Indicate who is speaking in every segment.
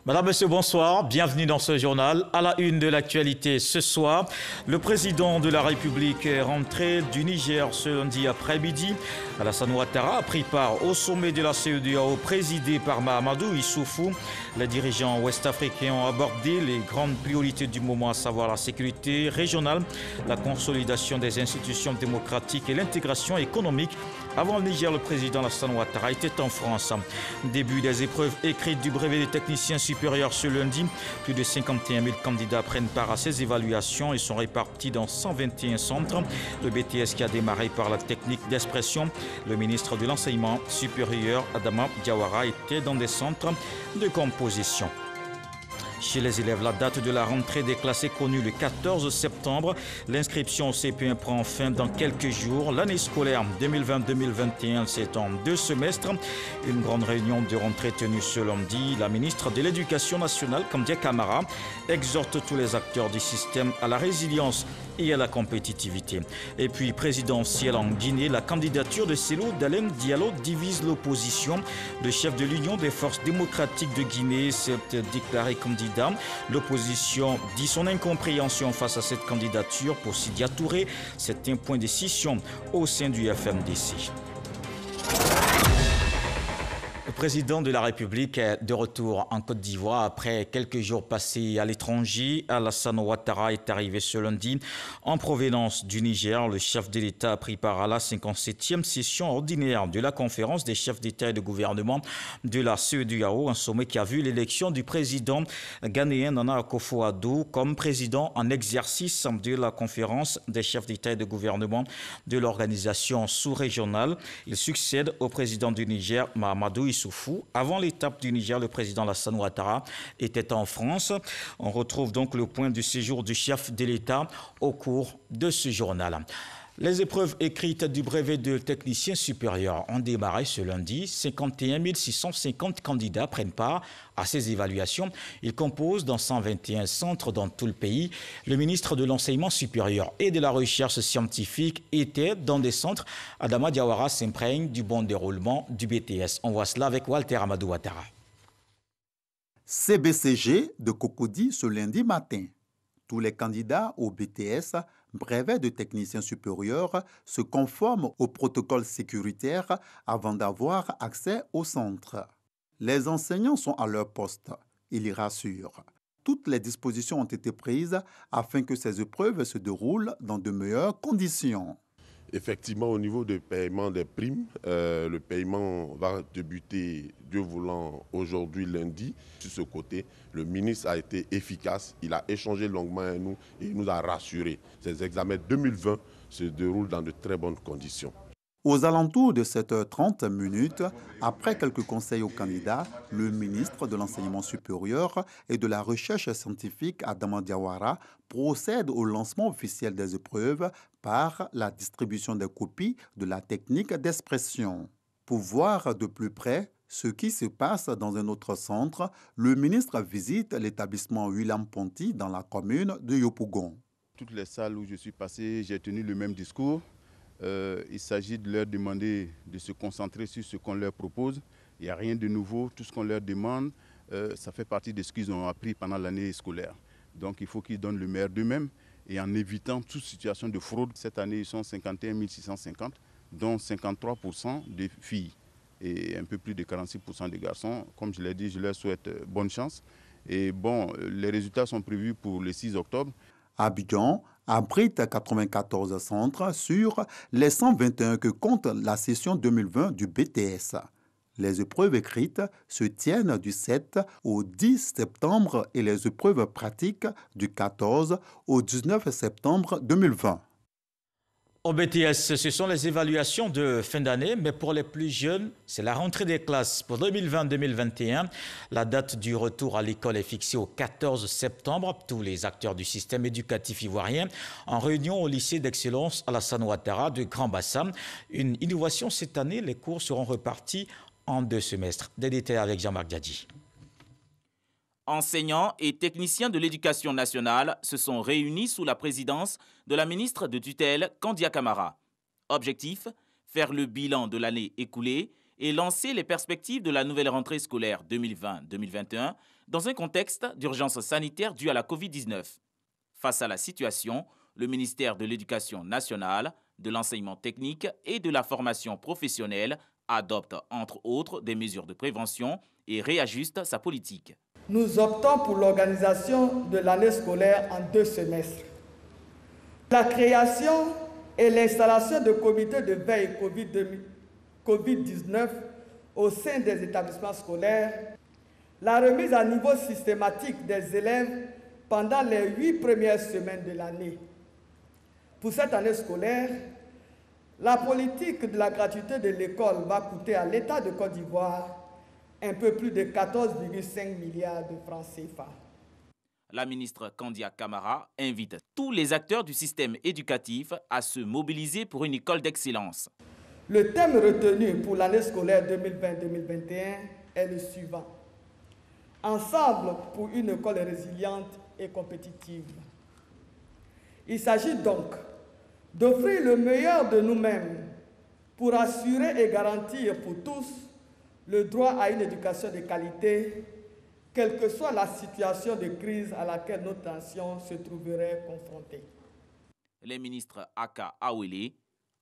Speaker 1: Madame, Monsieur, bonsoir. Bienvenue dans ce journal. À la une de l'actualité ce soir, le président de la République est rentré du Niger ce lundi après-midi. Alassane Ouattara a pris part au sommet de la CEDEAO présidé par Mahamadou Issoufou. Les dirigeants ouest-africains ont abordé les grandes priorités du moment, à savoir la sécurité régionale, la consolidation des institutions démocratiques et l'intégration économique. Avant le Niger, le président Alassane Ouattara était en France. Début des épreuves écrites du brevet des techniciens supérieurs ce lundi. Plus de 51 000 candidats prennent part à ces évaluations et sont répartis dans 121 centres. Le BTS qui a démarré par la technique d'expression. Le ministre de l'Enseignement supérieur, Adama Diawara, était dans des centres de composition. Chez les élèves, la date de la rentrée des classes est connue le 14 septembre. L'inscription au CP1 prend fin dans quelques jours. L'année scolaire 2020-2021, c'est en 2 semestres. Une grande réunion de rentrée tenue ce lundi. La ministre de l'Éducation nationale, Kandia Camara, exhorte tous les acteurs du système à la résilience et à la compétitivité. Et puis, présidentielle en Guinée, la candidature de Cellou Dalein Diallo divise l'opposition. Le chef de l'Union des forces démocratiques de Guinée s'est déclaré candidat. L'opposition dit son incompréhension face à cette candidature. Pour Sidia Touré, c'est un point de scission au sein du FMDC. Le président de la République est de retour en Côte d'Ivoire après quelques jours passés à l'étranger. Alassane Ouattara est arrivé ce lundi en provenance du Niger. Le chef de l'État a pris part à la 57e session ordinaire de la conférence des chefs d'État et de gouvernement de la CEDEAO, un sommet qui a vu l'élection du président ghanéen Nana Akufo-Addo comme président en exercice de la conférence des chefs d'État et de gouvernement de l'organisation sous-régionale. Il succède au président du Niger, Mahamadou Issoufou. Avant l'étape du Niger, le président Alassane Ouattara était en France. On retrouve donc le point du séjour du chef de l'État au cours de ce journal. Les épreuves écrites du brevet de technicien supérieur ont démarré ce lundi. 51 650 candidats prennent part à ces évaluations. Ils composent dans 121 centres dans tout le pays. Le ministre de l'Enseignement supérieur et de la Recherche scientifique était dans des centres. Adama Diawara s'imprègne du bon déroulement du BTS. On voit cela avec Walter Amadou Ouattara.
Speaker 2: CBCG de Cocody ce lundi matin. Tous les candidats au BTS, brevet de technicien supérieur, se conforment au protocole sécuritaire avant d'avoir accès au centre. Les enseignants sont à leur poste, ils y rassurent. Toutes les dispositions ont été prises afin que ces épreuves se déroulent dans de meilleures conditions.
Speaker 3: Effectivement, au niveau du paiement des primes, le paiement va débuter, Dieu voulant, aujourd'hui lundi. Sur ce côté, le ministre a été efficace, il a échangé longuement avec nous et il nous a rassurés. Ces examens 2020 se déroulent dans de très bonnes conditions.
Speaker 2: Aux alentours de 7h30, après quelques conseils aux candidats, le ministre de l'Enseignement supérieur et de la Recherche scientifique, Adama Diawara, procède au lancement officiel des épreuves par la distribution des copies de la technique d'expression. Pour voir de plus près ce qui se passe dans un autre centre, le ministre visite l'établissement William Ponty dans la commune de Yopougon.
Speaker 4: Toutes les salles où je suis passé, j'ai tenu le même discours. Il s'agit de leur demander de se concentrer sur ce qu'on leur propose. Il n'y a rien de nouveau. Tout ce qu'on leur demande, ça fait partie de ce qu'ils ont appris pendant l'année scolaire. Donc il faut qu'ils donnent le meilleur d'eux-mêmes et en évitant toute situation de fraude. Cette année, ils sont 51 650, dont 53% de filles et un peu plus de 46% de garçons. Comme je l'ai dit, je leur souhaite bonne chance. Et bon, les résultats sont prévus pour le 6 octobre.
Speaker 2: Abidjan abrite 94 centres sur les 121 que compte la session 2020 du BTS. Les épreuves écrites se tiennent du 7 au 10 septembre et les épreuves pratiques du 14 au 19 septembre 2020.
Speaker 1: Au BTS, ce sont les évaluations de fin d'année, mais pour les plus jeunes, c'est la rentrée des classes pour 2020-2021. La date du retour à l'école est fixée au 14 septembre. Tous les acteurs du système éducatif ivoirien en réunion au lycée d'excellence Alassane Ouattara de Grand Bassam. Une innovation cette année, les cours seront repartis en 2 semestres. Des détails avec Jean-Marc Diadji.
Speaker 5: Enseignants et techniciens de l'éducation nationale se sont réunis sous la présidence de la ministre de tutelle Kandia Camara. Objectif, faire le bilan de l'année écoulée et lancer les perspectives de la nouvelle rentrée scolaire 2020-2021 dans un contexte d'urgence sanitaire due à la Covid-19. Face à la situation, le ministère de l'Éducation nationale, de l'enseignement technique et de la formation professionnelle adopte, entre autres, des mesures de prévention et réajuste sa politique.
Speaker 6: Nous optons pour l'organisation de l'année scolaire en 2 semestres. La création et l'installation de comités de veille Covid-19 au sein des établissements scolaires, la remise à niveau systématique des élèves pendant les 8 premières semaines de l'année. Pour cette année scolaire, la politique de la gratuité de l'école va coûter à l'État de Côte d'Ivoire un peu plus de 14,5 milliards de francs CFA.
Speaker 5: La ministre Kandia Camara invite tous les acteurs du système éducatif à se mobiliser pour une école d'excellence.
Speaker 6: Le thème retenu pour l'année scolaire 2020-2021 est le suivant. Ensemble pour une école résiliente et compétitive. Il s'agit donc d'offrir le meilleur de nous-mêmes pour assurer et garantir pour tous le droit à une éducation de qualité, quelle que soit la situation de crise à laquelle notre nation se trouverait confrontée.
Speaker 5: Les ministres Aka Awele,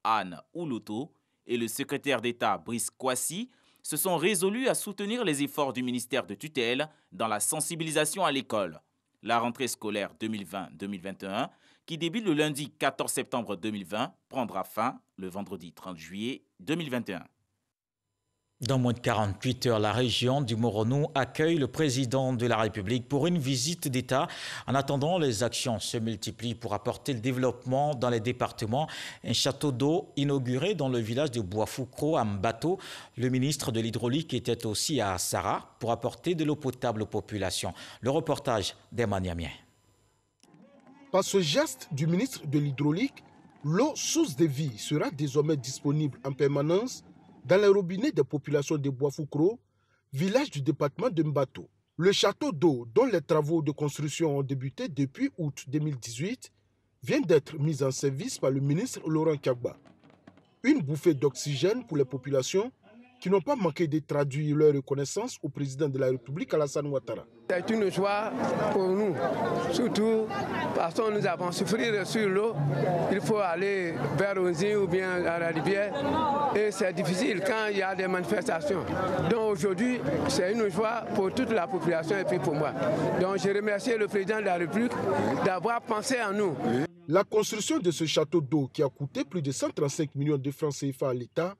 Speaker 5: Anne Ouloto et le secrétaire d'État Brice Kwasi se sont résolus à soutenir les efforts du ministère de tutelle dans la sensibilisation à l'école. La rentrée scolaire 2020-2021, qui débute le lundi 14 septembre 2020, prendra fin le vendredi 30 juillet 2021.
Speaker 1: Dans moins de 48 heures, la région du Moronou accueille le président de la République pour une visite d'État. En attendant, les actions se multiplient pour apporter le développement dans les départements. Un château d'eau inauguré dans le village de Boafoukro, à Mbato. Le ministre de l'Hydraulique était aussi à Sarah pour apporter de l'eau potable aux populations. Le reportage d'Emmanuel.
Speaker 7: Par ce geste du ministre de l'Hydraulique, l'eau source de vie sera désormais disponible en permanence dans les robinets des populations de Boafoukro, village du département de Mbato. Le château d'eau, dont les travaux de construction ont débuté depuis août 2018, vient d'être mis en service par le ministre Laurent Kagba. Une bouffée d'oxygène pour les populations qui n'ont pas manqué de traduire leur reconnaissance au président de la République, Alassane Ouattara.
Speaker 8: C'est une joie pour nous, surtout parce que nous avons souffert sur l'eau. Il faut aller vers Onzi ou bien à la rivière et c'est difficile quand il y a des manifestations. Donc aujourd'hui, c'est une joie pour toute la population et puis pour moi. Donc je remercie le président de la République d'avoir pensé à nous.
Speaker 7: La construction de ce château d'eau qui a coûté plus de 135 millions de francs CFA à l'État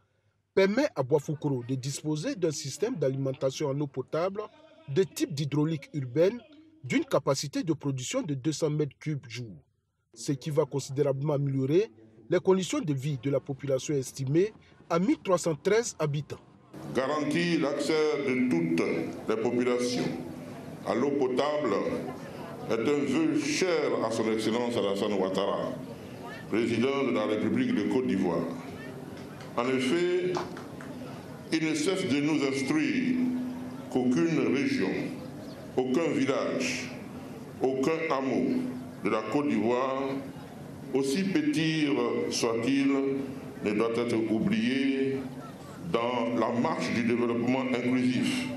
Speaker 7: permet à Boafoukro de disposer d'un système d'alimentation en eau potable de type d'hydraulique urbaine d'une capacité de production de 200 mètres cubes jour, ce qui va considérablement améliorer les conditions de vie de la population estimée à 1313 habitants.
Speaker 9: Garantir l'accès de toutes les populations à l'eau potable est un vœu cher à son Excellence Alassane Ouattara, président de la République de Côte d'Ivoire. En effet, il ne cesse de nous instruire qu'aucune région, aucun village, aucun hameau de la Côte d'Ivoire, aussi pétire soit-il, ne doit être oublié dans la marche du développement inclusif.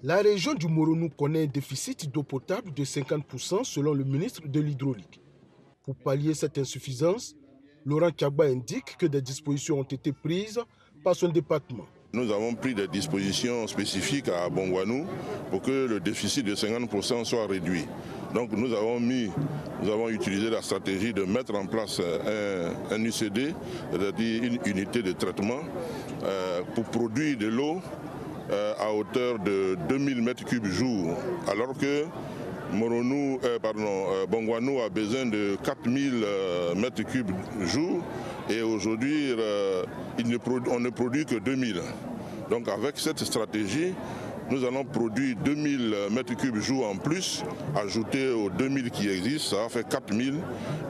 Speaker 7: La région du Moronou connaît un déficit d'eau potable de 50% selon le ministre de l'Hydraulique. Pour pallier cette insuffisance, Laurent Kagba indique que des dispositions ont été prises par son département.
Speaker 9: Nous avons pris des dispositions spécifiques à Bongwanou pour que le déficit de 50% soit réduit. Donc nous avons utilisé la stratégie de mettre en place un UCD, c'est-à-dire une unité de traitement, pour produire de l'eau à hauteur de 2000 m3 jour, alors que Bongwanou a besoin de 4000 m3 jour et aujourd'hui on ne produit que 2000. Donc avec cette stratégie, nous allons produire 2000 m3 jour en plus, ajouter aux 2000 qui existent, ça fait 4000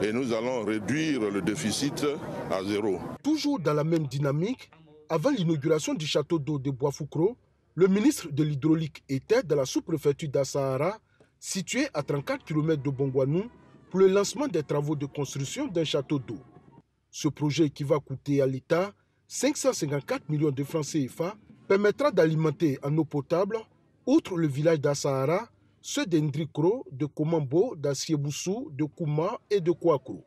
Speaker 9: et nous allons réduire le déficit à zéro.
Speaker 7: Toujours dans la même dynamique, avant l'inauguration du château d'eau de Boafoukro, le ministre de l'Hydraulique était dans la sous-préfecture d'Assahara, située à 34 km de Bongwanou, pour le lancement des travaux de construction d'un château d'eau. Ce projet, qui va coûter à l'État 554 millions de francs CFA, permettra d'alimenter en eau potable, outre le village d'Assahara, ceux d'Indrikro, de Komambo, d'Assieboussou, de Kouma et de Kouakou.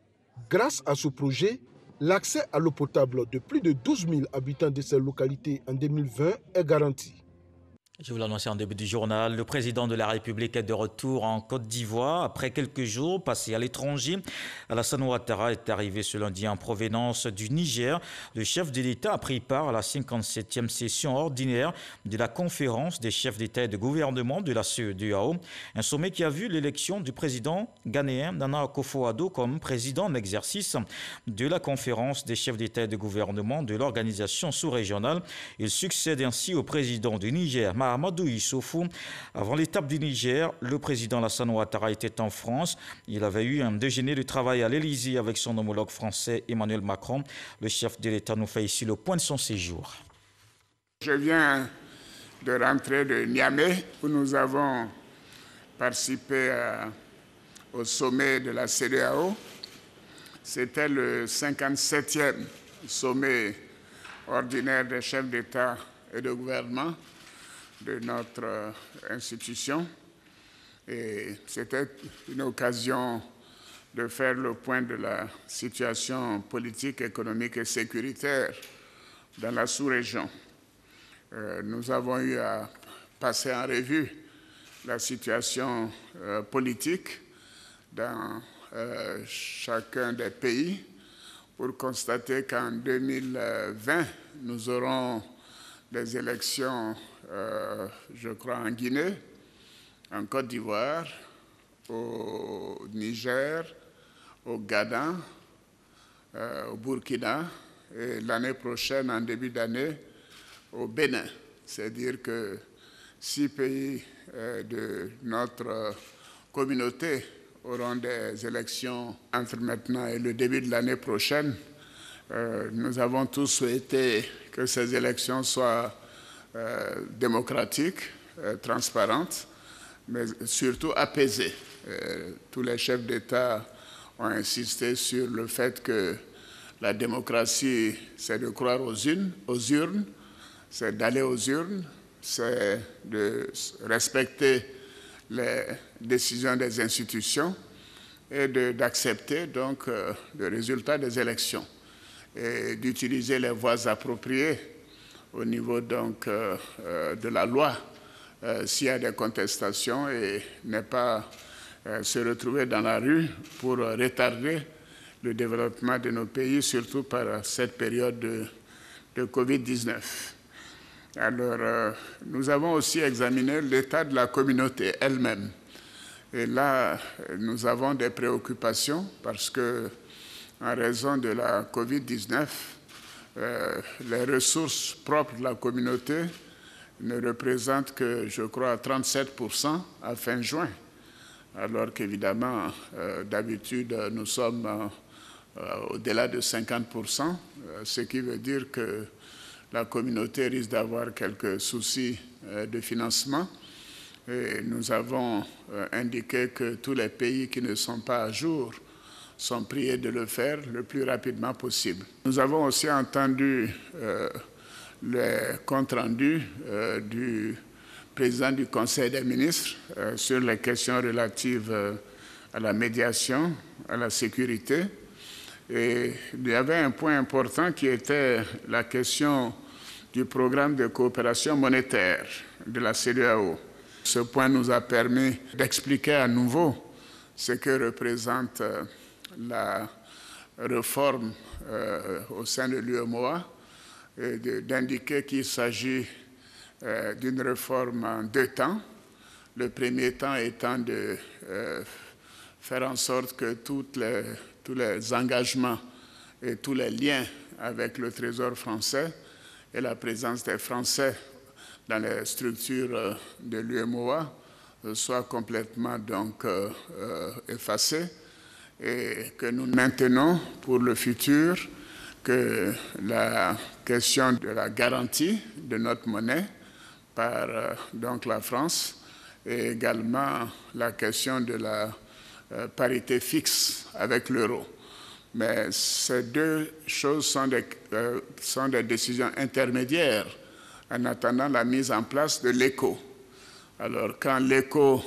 Speaker 7: Grâce à ce projet, l'accès à l'eau potable de plus de 12 000 habitants de ces localités en 2020 est garanti.
Speaker 1: Je vous l'annonçais en début du journal, le président de la République est de retour en Côte d'Ivoire. Après quelques jours passés à l'étranger, Alassane Ouattara est arrivé ce lundi en provenance du Niger. Le chef de l'État a pris part à la 57e session ordinaire de la conférence des chefs d'État et de gouvernement de la CEDEAO. Un sommet qui a vu l'élection du président ghanéen Nana Akufo-Addo comme président en exercice de la conférence des chefs d'État et de gouvernement de l'organisation sous-régionale. Il succède ainsi au président du Niger, Mahamadou Issoufou. Avant l'étape du Niger, le président Alassane Ouattara était en France. Il avait eu un déjeuner de travail à l'Élysée avec son homologue français Emmanuel Macron. Le chef de l'État nous fait ici le point de son séjour.
Speaker 10: Je viens de rentrer de Niamey où nous avons participé au sommet de la CEDEAO. C'était le 57e sommet ordinaire des chefs d'État et de gouvernement de notre institution. Et c'était une occasion de faire le point de la situation politique, économique et sécuritaire dans la sous-région. Nous avons eu à passer en revue la situation politique dans chacun des pays pour constater qu'en 2020, nous aurons des élections, je crois, en Guinée, en Côte d'Ivoire, au Niger, au Ghana, au Burkina, et l'année prochaine, en début d'année, au Bénin. C'est-à-dire que 6 pays de notre communauté auront des élections entre maintenant et le début de l'année prochaine. Nous avons tous souhaité que ces élections soient démocratiques, transparentes, mais surtout apaisées. Tous les chefs d'État ont insisté sur le fait que la démocratie, c'est de croire aux urnes, c'est d'aller aux urnes, c'est de respecter les décisions des institutions et d'accepter donc le résultat des élections et d'utiliser les voies appropriées au niveau donc de la loi s'il y a des contestations et ne pas se retrouver dans la rue pour retarder le développement de nos pays, surtout par cette période de Covid-19. Alors, nous avons aussi examiné l'état de la communauté elle-même. Et là, nous avons des préoccupations parce que, en raison de la Covid-19, les ressources propres de la communauté ne représentent que, je crois, 37% à fin juin. Alors qu'évidemment, d'habitude, nous sommes au-delà de 50%, ce qui veut dire que la communauté risque d'avoir quelques soucis de financement. Et nous avons indiqué que tous les pays qui ne sont pas à jour sont priés de le faire le plus rapidement possible. Nous avons aussi entendu les comptes rendus du président du Conseil des ministres sur les questions relatives à la médiation, à la sécurité. Et il y avait un point important qui était la question du programme de coopération monétaire de la CEDEAO. Ce point nous a permis d'expliquer à nouveau ce que représente la réforme au sein de l'UEMOA et d'indiquer qu'il s'agit d'une réforme en 2 temps. Le premier temps étant de faire en sorte que tous les engagements et tous les liens avec le Trésor français et la présence des Français dans les structures de l'UEMOA soient complètement donc effacés et que nous maintenons pour le futur que la question de la garantie de notre monnaie par donc la France et également la question de la parité fixe avec l'euro. Mais ces 2 choses sont des décisions intermédiaires en attendant la mise en place de l'ECO. Alors, quand l'écho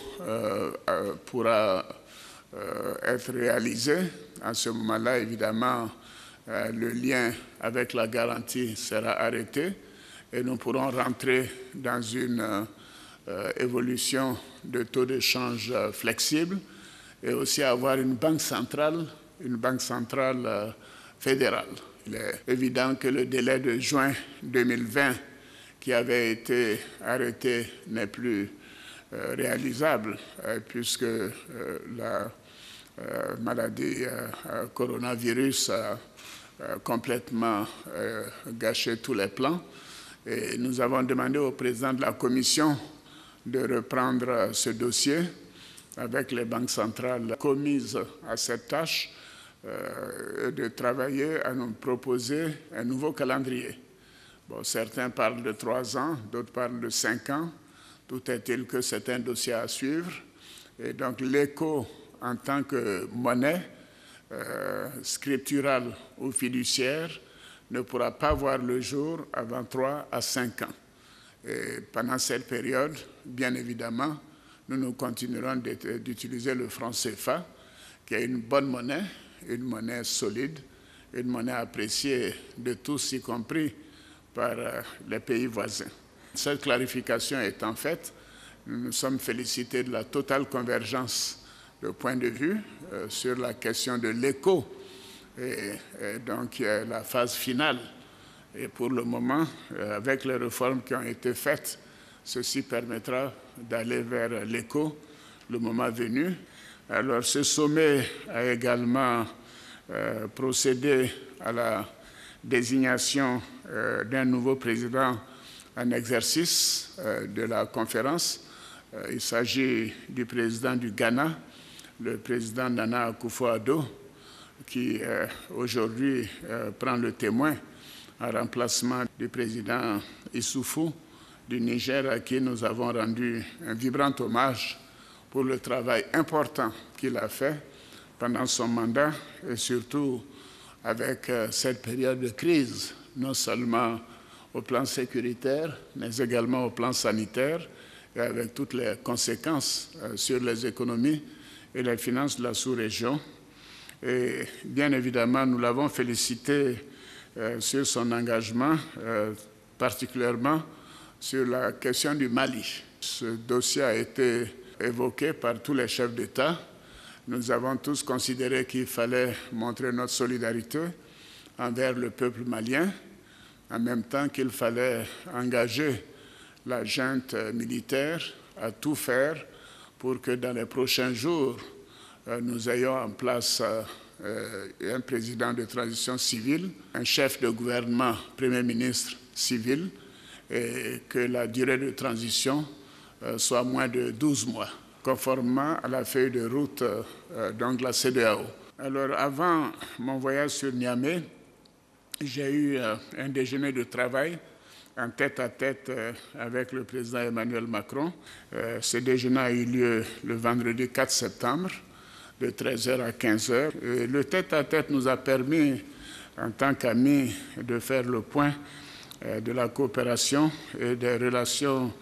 Speaker 10: pourra être réalisé, à ce moment-là, évidemment, le lien avec la garantie sera arrêté et nous pourrons rentrer dans une évolution de taux de change flexible et aussi avoir une banque centrale fédérale. Il est évident que le délai de juin 2020 qui avait été arrêté n'est plus réalisable puisque la maladie coronavirus a complètement gâché tous les plans. Et nous avons demandé au président de la Commission de reprendre ce dossier avec les banques centrales commises à cette tâche et de travailler à nous proposer un nouveau calendrier. Bon, certains parlent de 3 ans, d'autres parlent de 5 ans. Tout est-il que c'est un dossier à suivre. Et donc l'écho en tant que monnaie scripturale ou fiduciaire ne pourra pas voir le jour avant 3 à 5 ans. Et pendant cette période, bien évidemment, nous continuerons d'utiliser le franc CFA, qui est une bonne monnaie solide, une monnaie appréciée de tous, y compris par les pays voisins. Cette clarification étant faite, nous nous sommes félicités de la totale convergence de point de vue sur la question de l'écho et donc la phase finale. Et pour le moment, avec les réformes qui ont été faites, ceci permettra d'aller vers l'écho le moment venu. Alors ce sommet a également procédé à la désignation d'un nouveau président en exercice de la conférence. Il s'agit du président du Ghana, le président Nana Akufo-Addo, qui aujourd'hui prend le témoin en remplacement du président Issoufou du Niger, à qui nous avons rendu un vibrant hommage pour le travail important qu'il a fait pendant son mandat et surtout avec cette période de crise, non seulement au plan sécuritaire, mais également au plan sanitaire et avec toutes les conséquences sur les économies et les finances de la sous-région. Et bien évidemment, nous l'avons félicité sur son engagement, particulièrement sur la question du Mali. Ce dossier a été évoqué par tous les chefs d'État. Nous avons tous considéré qu'il fallait montrer notre solidarité envers le peuple malien, en même temps qu'il fallait engager la junte militaire à tout faire pour que dans les prochains jours, nous ayons en place un président de transition civile, un chef de gouvernement, Premier ministre civil, et que la durée de transition soit moins de 12 mois, conformément à la feuille de route donc de la CEDEAO. Alors, avant mon voyage sur Niamey, j'ai eu un déjeuner de travail en tête-à-tête avec le président Emmanuel Macron. Ce déjeuner a eu lieu le vendredi 4 septembre, de 13h à 15h. Et le tête-à-tête nous a permis, en tant qu'amis, de faire le point de la coopération et des relations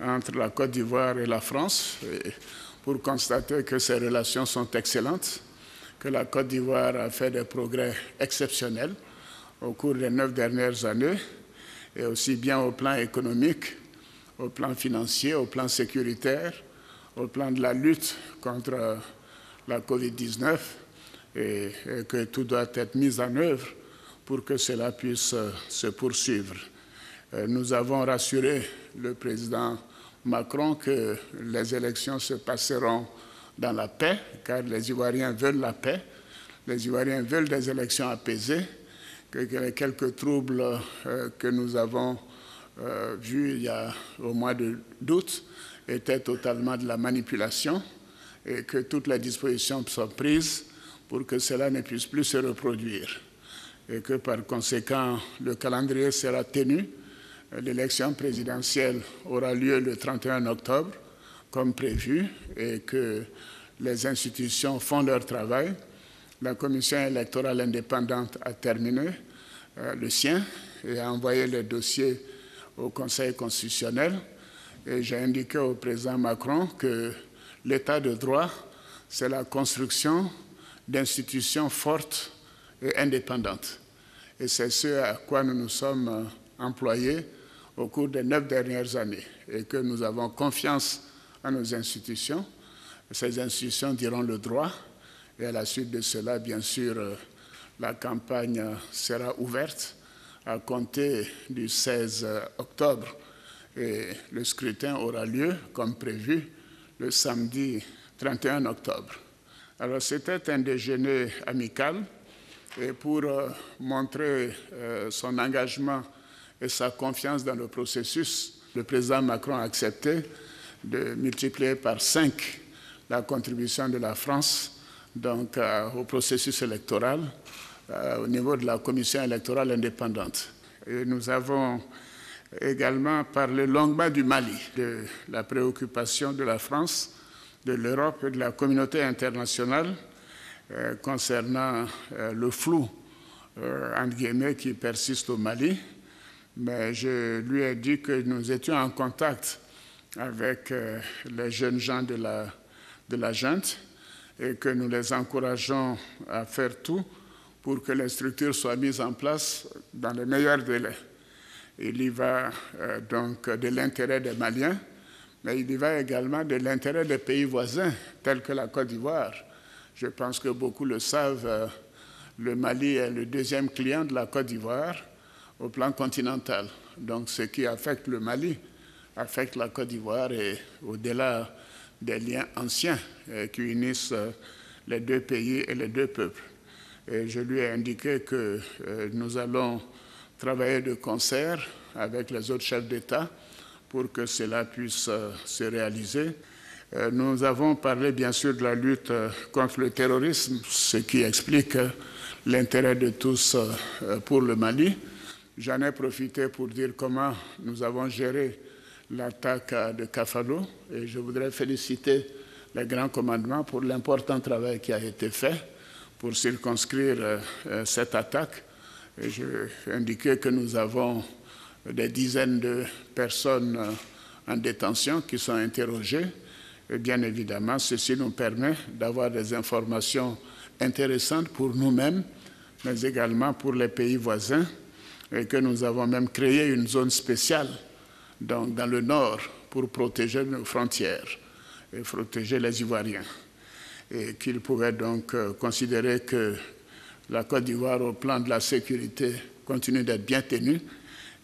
Speaker 10: entre la Côte d'Ivoire et la France, pour constater que ces relations sont excellentes, que la Côte d'Ivoire a fait des progrès exceptionnels au cours des 9 dernières années, et aussi bien au plan économique, au plan financier, au plan sécuritaire, au plan de la lutte contre la COVID-19, et que tout doit être mis en œuvre pour que cela puisse se poursuivre. Nous avons rassuré le président Macron que les élections se passeront dans la paix, car les Ivoiriens veulent la paix, les Ivoiriens veulent des élections apaisées, que les quelques troubles que nous avons vus il y a au mois d'août étaient totalement de la manipulation et que toutes les dispositions sont prises pour que cela ne puisse plus se reproduire et que par conséquent le calendrier sera tenu. L'élection présidentielle aura lieu le 31 octobre comme prévu et que les institutions font leur travail. La commission électorale indépendante a terminé le sien et a envoyé le dossier au Conseil constitutionnel Et j'ai indiqué au président Macron que l'état de droit, c'est la construction d'institutions fortes et indépendantes. Et c'est ce à quoi nous nous sommes employés au cours des 9 dernières années et que nous avons confiance en nos institutions. Ces institutions diront le droit et à la suite de cela, bien sûr, la campagne sera ouverte à compter du 16 octobre et le scrutin aura lieu, comme prévu, le samedi 31 octobre. Alors c'était un déjeuner amical et pour montrer son engagement et sa confiance dans le processus, le président Macron a accepté de multiplier par 5 la contribution de la France donc, au processus électoral au niveau de la commission électorale indépendante. Et nous avons également parlé longuement du Mali, de la préoccupation de la France, de l'Europe et de la communauté internationale concernant le flou entre guillemets, qui persiste au Mali. Mais je lui ai dit que nous étions en contact avec les jeunes gens de la junte et que nous les encourageons à faire tout pour que les structures soient mises en place dans les meilleurs délais. Il y va donc de l'intérêt des Maliens, mais il y va également de l'intérêt des pays voisins, tels que la Côte d'Ivoire. Je pense que beaucoup le savent, le Mali est le 2e client de la Côte d'Ivoire au plan continental. Donc ce qui affecte le Mali affecte la Côte d'Ivoire et au-delà des liens anciens qui unissent les 2 pays et les 2 peuples. Et je lui ai indiqué que nous allons travailler de concert avec les autres chefs d'État pour que cela puisse se réaliser. Nous avons parlé bien sûr de la lutte contre le terrorisme, ce qui explique l'intérêt de tous pour le Mali. J'en ai profité pour dire comment nous avons géré l'attaque de Kafalo et je voudrais féliciter les grands commandements pour l'important travail qui a été fait pour circonscrire cette attaque. Et j'ai indiqué que nous avons des dizaines de personnes en détention qui sont interrogées. Et bien évidemment, ceci nous permet d'avoir des informations intéressantes pour nous-mêmes, mais également pour les pays voisins, et que nous avons même créé une zone spéciale donc, dans le nord pour protéger nos frontières et protéger les Ivoiriens. Et qu'ils pouvaient donc considérer que la Côte d'Ivoire, au plan de la sécurité, continue d'être bien tenue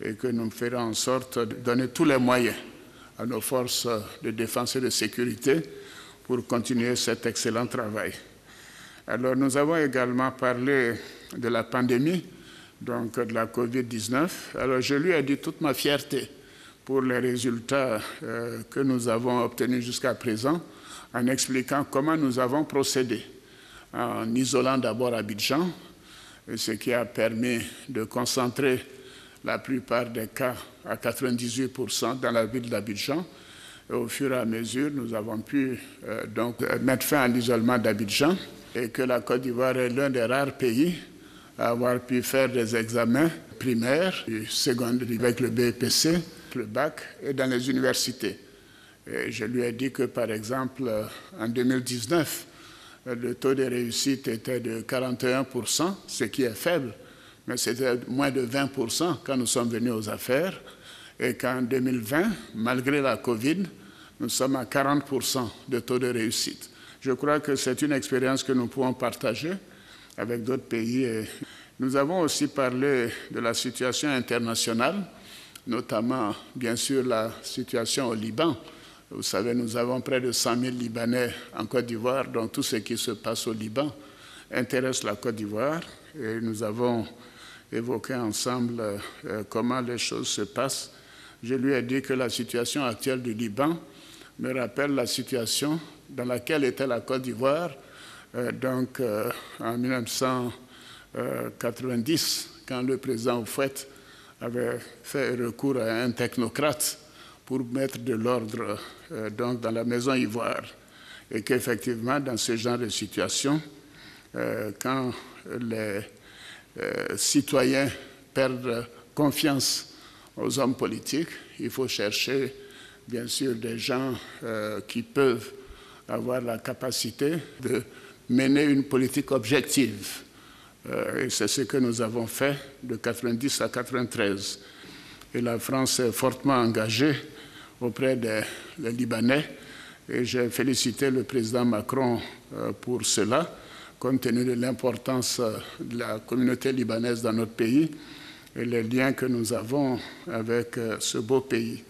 Speaker 10: et que nous ferons en sorte de donner tous les moyens à nos forces de défense et de sécurité pour continuer cet excellent travail. Alors, nous avons également parlé de la pandémie, donc de la COVID-19. Alors, je lui ai dit toute ma fierté pour les résultats que nous avons obtenus jusqu'à présent, en expliquant comment nous avons procédé, en isolant d'abord Abidjan, ce qui a permis de concentrer la plupart des cas à 98% dans la ville d'Abidjan. Au fur et à mesure, nous avons pu donc mettre fin à l'isolement d'Abidjan et que la Côte d'Ivoire est l'un des rares pays à avoir pu faire des examens primaires, secondaires avec le BEPC, le bac et dans les universités. Et je lui ai dit que, par exemple, en 2019, le taux de réussite était de 41%, ce qui est faible, mais c'était moins de 20% quand nous sommes venus aux affaires, et qu'en 2020, malgré la Covid, nous sommes à 40% de taux de réussite. Je crois que c'est une expérience que nous pouvons partager avec d'autres pays. Et nous avons aussi parlé de la situation internationale, notamment, bien sûr, la situation au Liban. Vous savez, nous avons près de 100 000 Libanais en Côte d'Ivoire, donc tout ce qui se passe au Liban intéresse la Côte d'Ivoire. Et nous avons évoqué ensemble comment les choses se passent. Je lui ai dit que la situation actuelle du Liban me rappelle la situation dans laquelle était la Côte d'Ivoire en 1990, quand le président Houphouët avait fait recours à un technocrate pour mettre de l'ordre dans la maison ivoire. Et qu'effectivement, dans ce genre de situation, quand les citoyens perdent confiance aux hommes politiques, il faut chercher bien sûr des gens qui peuvent avoir la capacité de mener une politique objective. Et c'est ce que nous avons fait de 1990 à 1993. Et la France est fortement engagée auprès des Libanais. Et j'ai félicité le président Macron pour cela, compte tenu de l'importance de la communauté libanaise dans notre pays et les liens que nous avons avec ce beau pays.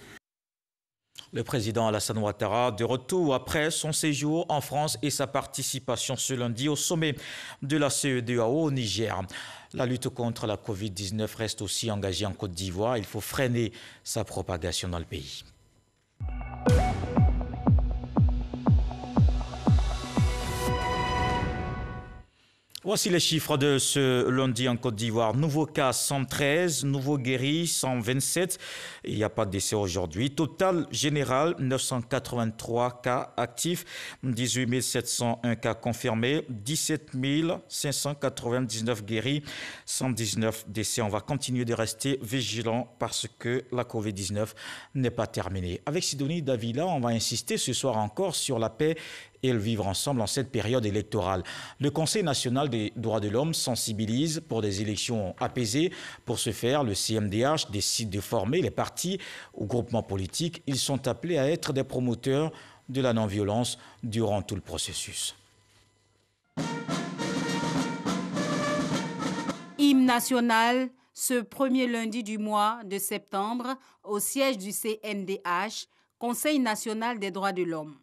Speaker 1: Le président Alassane Ouattara, de retour après son séjour en France et sa participation ce lundi au sommet de la CEDEAO au Niger. La lutte contre la Covid-19 reste aussi engagée en Côte d'Ivoire. Il faut freiner sa propagation dans le pays. Voici les chiffres de ce lundi en Côte d'Ivoire. Nouveau cas 113, nouveau guéris 127. Il n'y a pas de décès aujourd'hui. Total général 983 cas actifs, 18 701 cas confirmés, 17 599 guéris, 119 décès. On va continuer de rester vigilants parce que la Covid-19 n'est pas terminée. Avec Sidonie Davila, on va insister ce soir encore sur la paix et le vivre ensemble en cette période électorale. Le Conseil national des droits de l'homme sensibilise pour des élections apaisées. Pour ce faire, le CNDH décide de former les partis ou groupements politiques. Ils sont appelés à être des promoteurs de la non-violence durant tout le processus.
Speaker 11: Hymne national, ce premier lundi du mois de septembre, au siège du CNDH, Conseil national des droits de l'homme.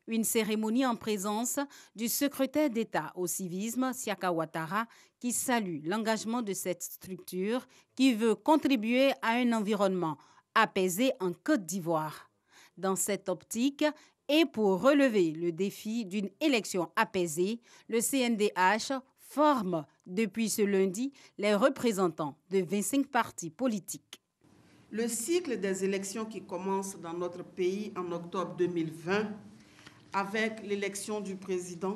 Speaker 11: Une cérémonie en présence du secrétaire d'État au civisme, Siaka Ouattara, qui salue l'engagement de cette structure qui veut contribuer à un environnement apaisé en Côte d'Ivoire. Dans cette optique, et pour relever le défi d'une élection apaisée, le CNDH forme depuis ce lundi les représentants de 25 partis politiques.
Speaker 12: Le cycle des élections qui commence dans notre pays en octobre 2020 avec l'élection du président,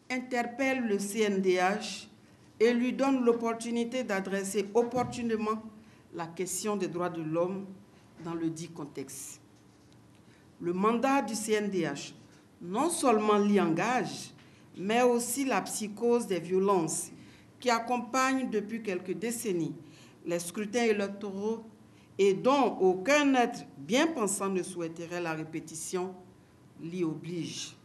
Speaker 12: interpelle le CNDH et lui donne l'opportunité d'adresser opportunément la question des droits de l'homme dans le dit contexte. Le mandat du CNDH non seulement l'y engage, mais aussi la psychose des violences qui accompagnent depuis quelques décennies les scrutins électoraux et dont aucun être bien pensant ne souhaiterait la répétition, l'y oblige.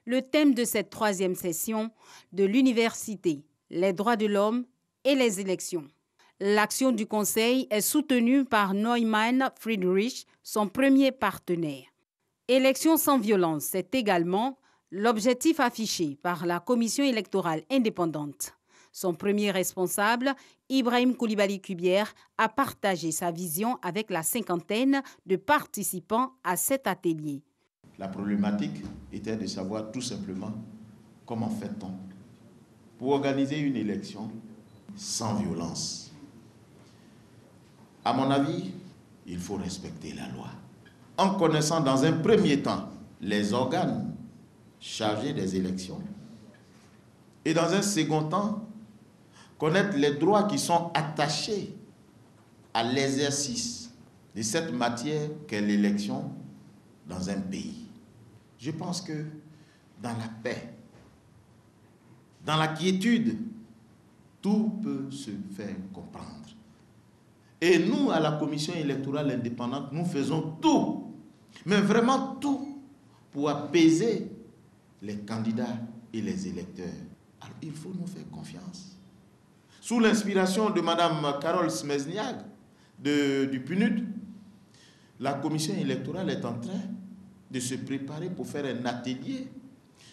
Speaker 11: Le thème de cette troisième session de l'université, les droits de l'homme et les élections. L'action du Conseil est soutenue par Neumann Friedrich, son premier partenaire. Élections sans violence, c'est également l'objectif affiché par la Commission électorale indépendante. Son premier responsable, Ibrahim Koulibaly Kubière, a partagé sa vision avec la cinquantaine de participants à cet atelier.
Speaker 13: La problématique était de savoir tout simplement comment fait-on pour organiser une élection sans violence. À mon avis, il faut respecter la loi. En connaissant dans un premier temps les organes chargés des élections et dans un second temps, connaître les droits qui sont attachés à l'exercice de cette matière qu'est l'élection dans un pays. Je pense que dans la paix, dans la quiétude, tout peut se faire comprendre. Et nous, à la Commission électorale indépendante, nous faisons tout, mais vraiment tout, pour apaiser les candidats et les électeurs. Alors, il faut nous faire confiance. Sous l'inspiration de Mme Carole Smezniak du PNUD, la Commission électorale est en train de se préparer pour faire un atelier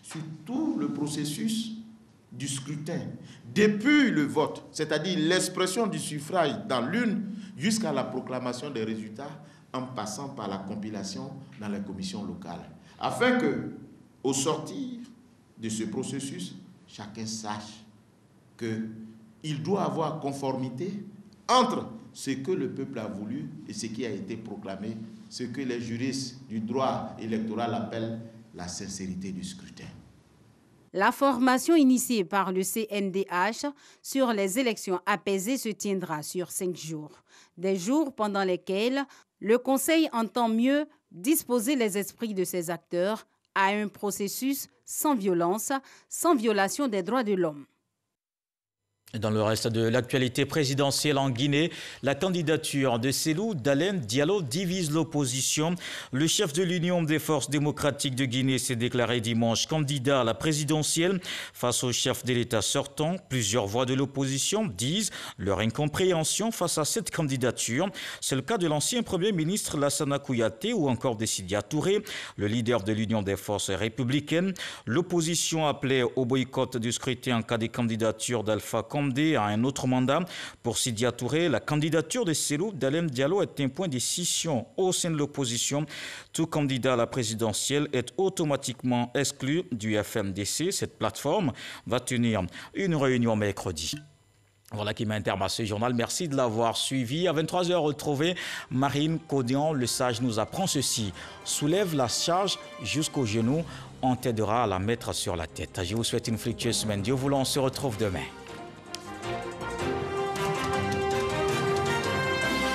Speaker 13: sur tout le processus du scrutin, depuis le vote, c'est-à-dire l'expression du suffrage dans l'urne, jusqu'à la proclamation des résultats, en passant par la compilation dans les commissions locales, afin que, au sortir de ce processus, chacun sache qu'il doit avoir conformité entre ce que le peuple a voulu et ce qui a été proclamé, ce que les juristes du droit électoral appellent la sincérité du scrutin.
Speaker 11: La formation initiée par le CNDH sur les élections apaisées se tiendra sur 5 jours. Des jours pendant lesquels le Conseil entend mieux disposer les esprits de ces acteurs à un processus sans violence, sans violation des droits de l'homme.
Speaker 1: Dans le reste de l'actualité présidentielle en Guinée, la candidature de Cellou Dalein Diallo divise l'opposition. Le chef de l'Union des forces démocratiques de Guinée s'est déclaré dimanche candidat à la présidentielle face au chef de l'État sortant. Plusieurs voix de l'opposition disent leur incompréhension face à cette candidature. C'est le cas de l'ancien Premier ministre Lassana Kouyaté ou encore de Sidya Touré, le leader de l'Union des forces républicaines. L'opposition appelait au boycott du scrutin en cas de candidature d'Alpha Condé à un autre mandat. Pour Sidya Touré, la candidature de Cellou Dalein Diallo est un point de scission au sein de l'opposition. Tout candidat à la présidentielle est automatiquement exclu du FNDC. Cette plateforme va tenir une réunion mercredi. Voilà qui met un terme à ce journal. Merci de l'avoir suivi. À 23h, retrouvez Marine Codian. Le sage nous apprend ceci. Soulève la charge jusqu'au genou. On t'aidera à la mettre sur la tête. Je vous souhaite une fructueuse semaine. Dieu voulant, on se retrouve demain.